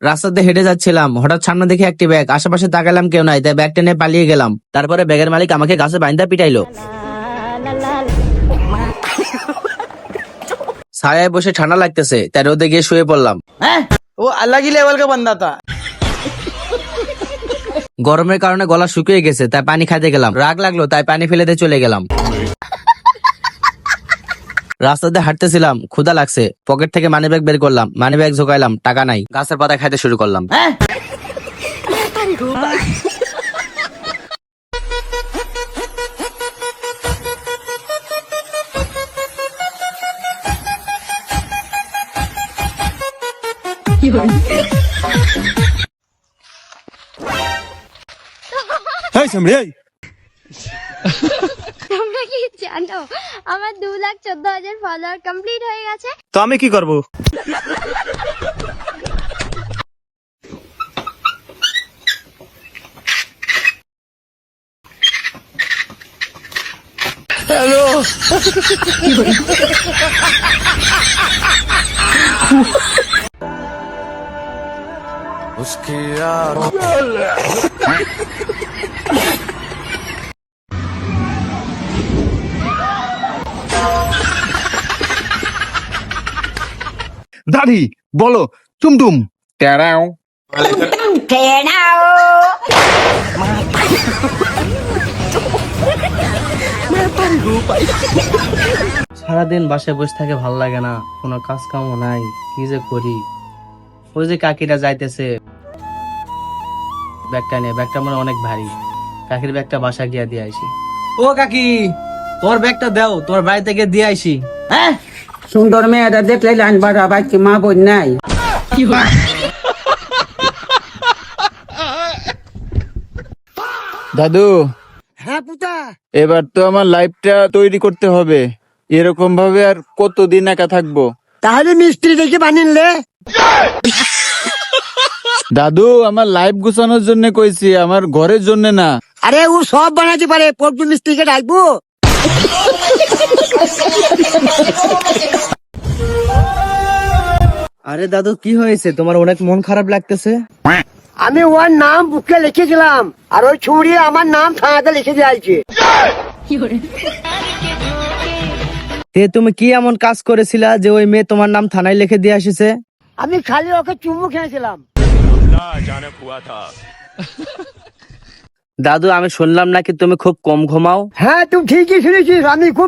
রাস্তাতে হেঁটে যাচ্ছিলাম, হঠাৎ সামনে দেখে একটি ব্যাগ, আশেপাশে তাকালাম কেউ নাই, তাই ব্যাগটা নিয়ে পালিয়ে গেলাম। তারপরে ব্যাগের মালিক আমাকে গাছে বাইন্ধা পিটাইলো। ছায়ায় বসে ঠান্ডা লাগতেছে, তাই রোদে গিয়ে শুয়ে পড়লাম। वो अलग ही लेवल का बंदा था। গরমের কারণে গলা শুকিয়ে গেছে, তাই পানি খাইতে গেলাম। রাগ লাগলো, তাই পানি ফেলে দিয়ে চলে গেলাম। রাস্তাতে হাঁটতেছিলাম, ক্ষুধা লাগছে, পকেট থেকে মানিব্যাগ বের করলাম, মানিব্যাগ ঝোকাইলাম, টাকা নাই। গাছের পাতা খাইতে শুরু করলাম। তোমরা কি জানো আমার 2,14,000 ফলোয়ার কমপ্লিট হয়ে গেছে? তো আমি কি করব? দাদি বলো টুমটুম টেরাও। সারাদিন বাসায় বসে থাকে, ভাল লাগে না, কোনো কাজ কামও নাই, কি যে করি। ওই যে কাকিরা যাইতেছে ব্যাগটা নিয়ে, ব্যাগটা মনে হয় অনেক ভারী। কাকির ব্যাগটা বাসা গিয়া দিয়ে আইসি। ও কাকি, তোর ব্যাগটা দাও, তোর বাড়ি থেকে দিয়ে আইসি। হ্যাঁ, সুন্দর মেয়েটা দেখলে লাইন বাড়া বাচ্চা মা বোন নাই। দাদু, হ্যাঁ পুতা, এবার তো আমার লাইফটা তৈরি করতে হবে। এরকম ভাবে আর কতদিন একা থাকবো? তাহলে মিস্ত্রি দেখে বানিলে। দাদু, আমার লাইফ গুছানোর জন্য কইছি, আমার ঘরের জন্য না। আরে ও সব বানাতে পারে, পরশু মিস্ত্রিকে ডাকবো। আরে দাদু, কি হয়েছে তোমার? অনেক মন খারাপ লাগতেছে। আমি ওর নাম বুকে লিখেছিলাম, আর ওই ছুরি আমার নাম থানাতে লিখে দিয়েছে। তে তুমি কি এমন কাজ করেছিলা যে ওই মেয়ে তোমার নাম থানায় লিখে দিয়ে আসিছে? আমি খালি ওকে চুমু খেয়েছিলাম। দাদু, আমি শুনলাম নাকি তুমি খুব কম ঘুমাও। হ্যাঁ, তুমি ঠিকই শুনেছিস, আমি খুব